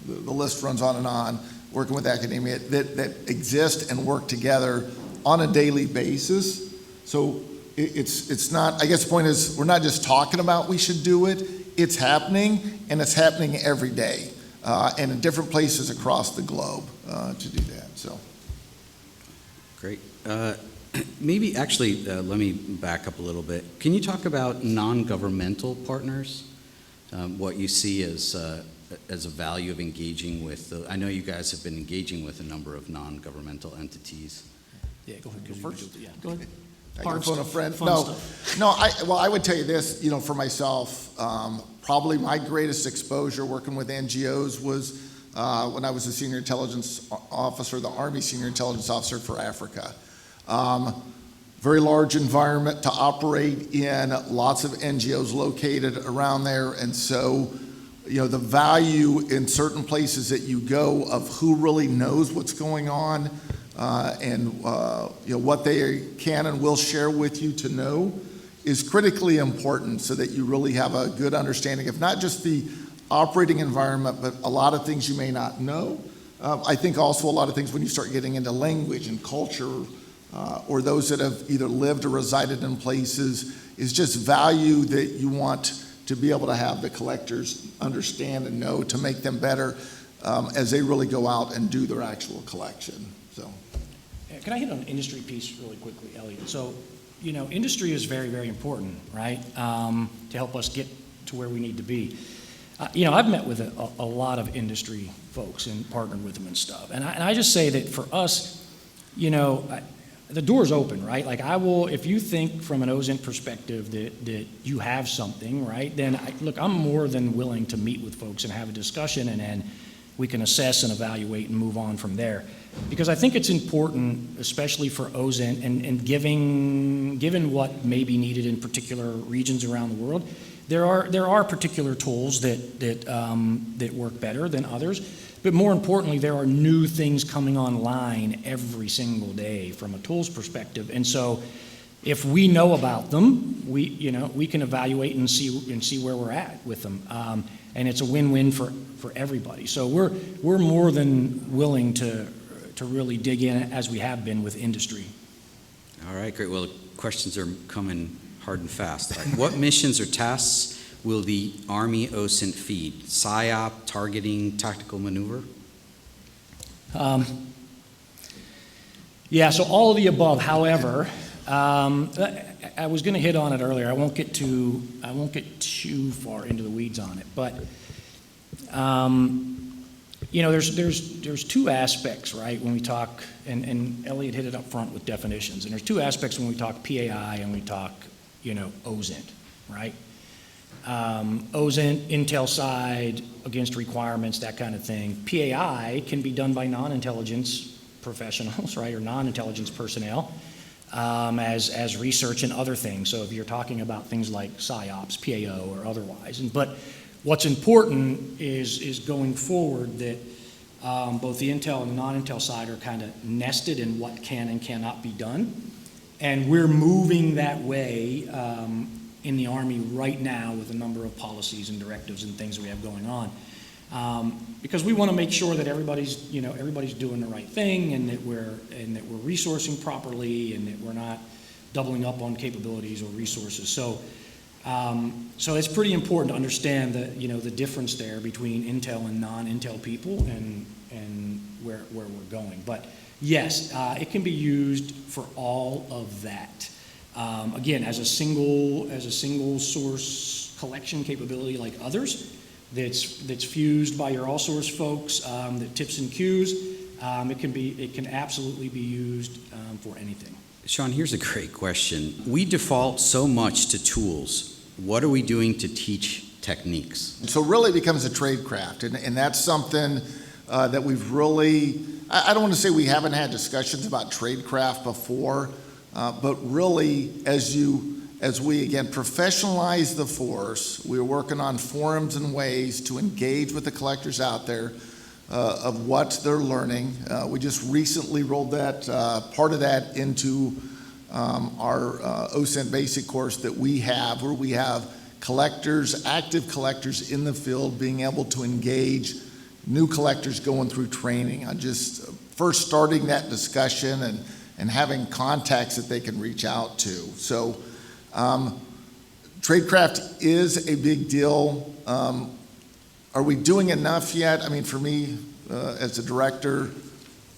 the list runs on, working with academia, that exist and work together on a daily basis. So it's not, I guess the point is, we're not just talking about we should do it, it's happening, and it's happening every day, and in different places across the globe to do that, so. Great. Maybe actually, let me back up a little bit. Can you talk about non-governmental partners? What you see as a value of engaging with, I know you guys have been engaging with a number of non-governmental entities. Yeah, go ahead. Yeah. Go ahead. I can phone a friend. Fun stuff. I would tell you this, for myself, probably my greatest exposure working with NGOs was when I was a senior intelligence officer, the Army senior intelligence officer for Africa. Very large environment to operate in, lots of NGOs located around there, and so, the value in certain places that you go of who really knows what's going on, and what they can and will share with you to know is critically important, so that you really have a good understanding of not just the operating environment, but a lot of things you may not know. I think also a lot of things when you start getting into language and culture, or those that have either lived or resided in places, is just value that you want to be able to have the collectors understand and know to make them better as they really go out and do their actual collection. So, can I hit on an industry piece really quickly, Eliot? So, industry is very, very important, right, to help us get to where we need to be. I've met with a lot of industry folks and partnered with them and stuff. And I just say that for us, the door's open, right? Like if you think from an OSINT perspective that you have something, right, then I'm more than willing to meet with folks and have a discussion, and then we can assess and evaluate and move on from there. Because I think it's important, especially for OSINT, and given what may be needed in particular regions around the world, there are particular tools that work better than others. But more importantly, there are new things coming online every single day from a tools perspective. And so if we know about them, we can evaluate and see where we're at with them. And it's a win-win for everybody. So we're more than willing to really dig in, as we have been with industry. All right, great. Well, the questions are coming hard and fast. All right. What missions or tasks will the Army OSINT feed? PSYOP, targeting, tactical maneuver? So all of the above. However, I was going to hit on it earlier. I won't get too far into the weeds on it, but there's two aspects, right? When we talk, and Eliot hit it up front with definitions, and there's two aspects when we talk PAI and we talk, OSINT, right? OSINT, intel side, against requirements, that kind of thing. PAI can be done by non-intelligence professionals, right, or non-intelligence personnel, as research and other things. So if you're talking about things like PSYOPs, PAO, or otherwise. But what's important is going forward that both the intel and non-intel side are kind of nested in what can and cannot be done. And we're moving that way in the Army right now with a number of policies and directives and things we have going on, because we want to make sure that everybody's doing the right thing, and that we're resourcing properly, and that we're not doubling up on capabilities or resources. So it's pretty important to understand that the difference there between intel and non-intel people and where we're going. But yes, it can be used for all of that. Again, as a single source collection capability like others, that's fused by your all source folks, that tips and cues. It can absolutely be used for anything. Shawn, here's a great question. We default so much to tools. What are we doing to teach techniques? So really it becomes a trade craft, and that's something that we've really, I don't want to say we haven't had discussions about trade craft before, but really as we again professionalize the force, we're working on forums and ways to engage with the collectors out there of what they're learning. We just recently rolled that part of that into our OSINT basic course that we have, where we have collectors, active collectors in the field, being able to engage new collectors going through training on just first starting that discussion and having contacts that they can reach out to. So tradecraft is a big deal. Are we doing enough yet? I mean, for me, as a director,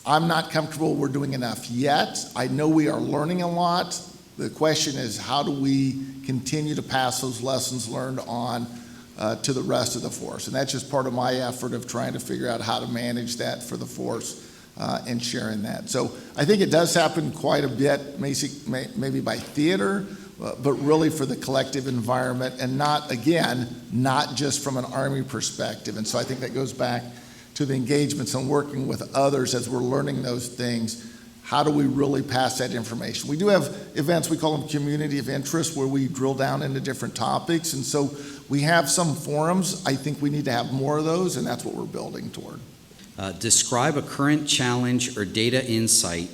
I'm not comfortable we're doing enough yet. I know we are learning a lot. The question is, how do we continue to pass those lessons learned on to the rest of the force? And that's just part of my effort of trying to figure out how to manage that for the force and sharing that. So I think it does happen quite a bit, maybe by theater, but really for the collective environment, and not just from an Army perspective. And so I think that goes back to the engagements and working with others as we're learning those things. How do we really pass that information? We do have events, we call them community of interest, where we drill down into different topics. And so we have some forums. I think we need to have more of those, and that's what we're building toward. Describe a current challenge or data insight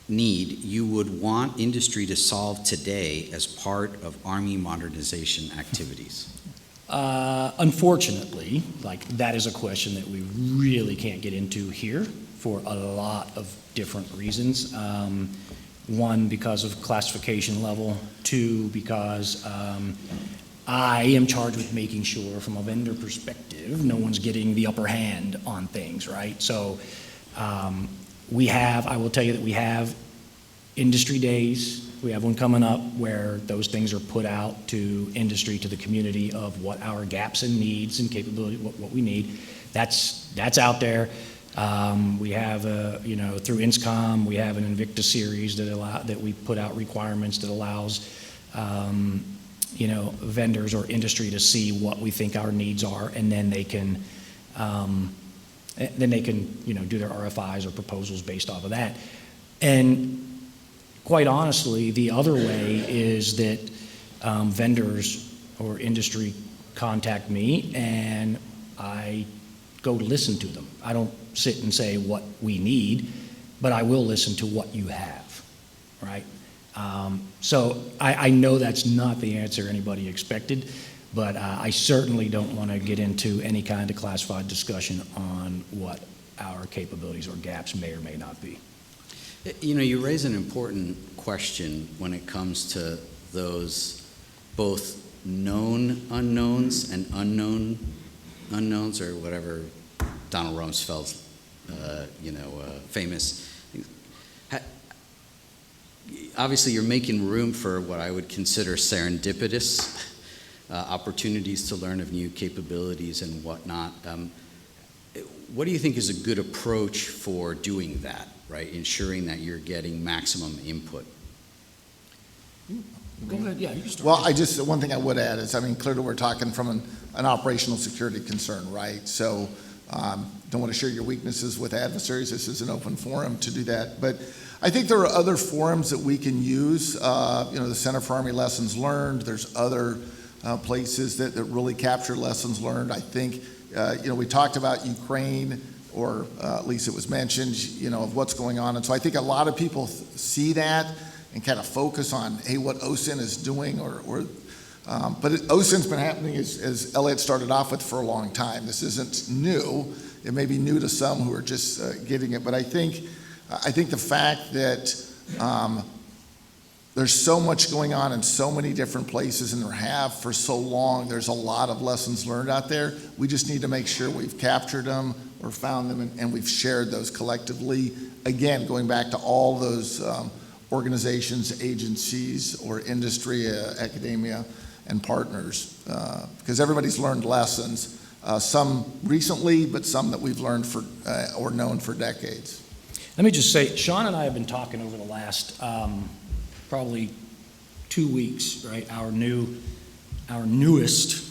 need you would want industry to solve today as part of Army modernization activities. Unfortunately, that is a question that we really can't get into here for a lot of different reasons. One, because of classification level. Two, because I am charged with making sure from a vendor perspective, no one's getting the upper hand on things, right? So I will tell you that we have industry days. We have one coming up where those things are put out to industry, to the community of what our gaps and needs and capability, what we need. That's out there. We have, through INSCOM, we have an Invicta series that we put out requirements that allows, vendors or industry to see what we think our needs are, and then they can, do their RFIs or proposals based off of that. And quite honestly, the other way is that vendors or industry contact me and I go listen to them. I don't sit and say what we need, but I will listen to what you have, right? So I know that's not the answer anybody expected, but I certainly don't want to get into any kind of classified discussion on what our capabilities or gaps may or may not be. You raise an important question when it comes to those both known unknowns and unknown unknowns, or whatever Donald Rumsfeld's, famous. Obviously, you're making room for what I would consider serendipitous opportunities to learn of new capabilities and whatnot. What do you think is a good approach for doing that, right? Ensuring that you're getting maximum input. Go ahead, yeah, you can start. Well, one thing I would add is, clearly we're talking from an operational security concern, right? So don't want to share your weaknesses with adversaries. This is an open forum to do that. But I think there are other forums that we can use. The Center for Army Lessons Learned. There's other places that really capture lessons learned. I think, we talked about Ukraine, or at least it was mentioned, of what's going on. And so I think a lot of people see that and kind of focus on, hey, what OSINT is doing, but OSINT's been happening, as Eliot started off with, for a long time. This isn't new. It may be new to some who are just getting it, but I think the fact that there's so much going on in so many different places, and there have for so long, there's a lot of lessons learned out there. We just need to make sure we've captured them or found them, and we've shared those collectively. Again, going back to all those organizations, agencies, or industry, academia, and partners, because everybody's learned lessons, some recently, but some that we've learned or known for decades. Let me just say, Shawn and I have been talking over the last probably 2 weeks, right? Our newest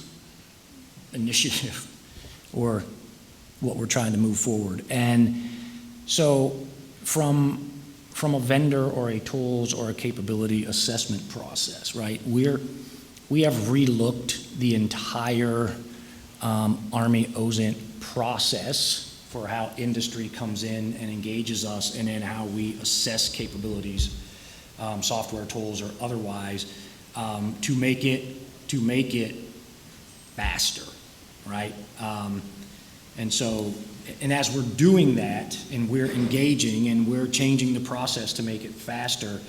initiative, or what we're trying to move forward. And so from a vendor or a tools or a capability assessment process, right? We have relooked the entire Army OSINT process for how industry comes in and engages us, and then how we assess capabilities, software tools or otherwise, to make it faster, right? And as we're doing that, and we're engaging and we're changing the process to make it faster,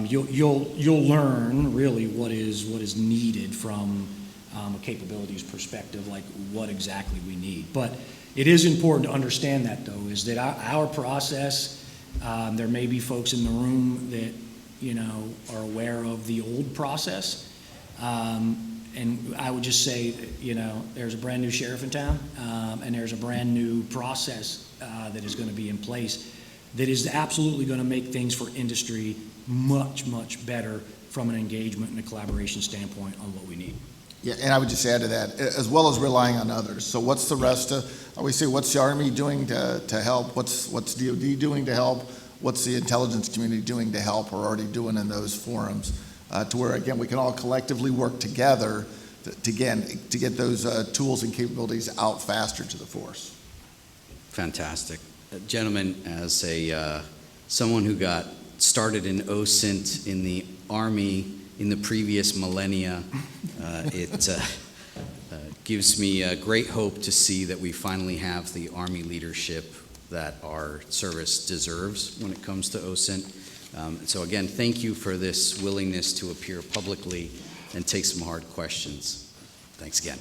you'll learn really what is needed from a capabilities perspective, like what exactly we need. But it is important to understand that, though, is that our process, there may be folks in the room that are aware of the old process. And I would just say, there's a brand new sheriff in town, and there's a brand new process that is going to be in place that is absolutely going to make things for industry much, much better from an engagement and a collaboration standpoint on what we need. Yeah, and I would just add to that, as well as relying on others. So what's the rest of, I always say, what's the Army doing to help? What's DOD doing to help? What's the intelligence community doing to help, or already doing in those forums? To where, again, we can all collectively work together to get those tools and capabilities out faster to the force. Fantastic. Gentlemen, as someone who got started in OSINT in the Army in the previous millennia, it gives me great hope to see that we finally have the Army leadership that our service deserves when it comes to OSINT. So again, thank you for this willingness to appear publicly and take some hard questions. Thanks again.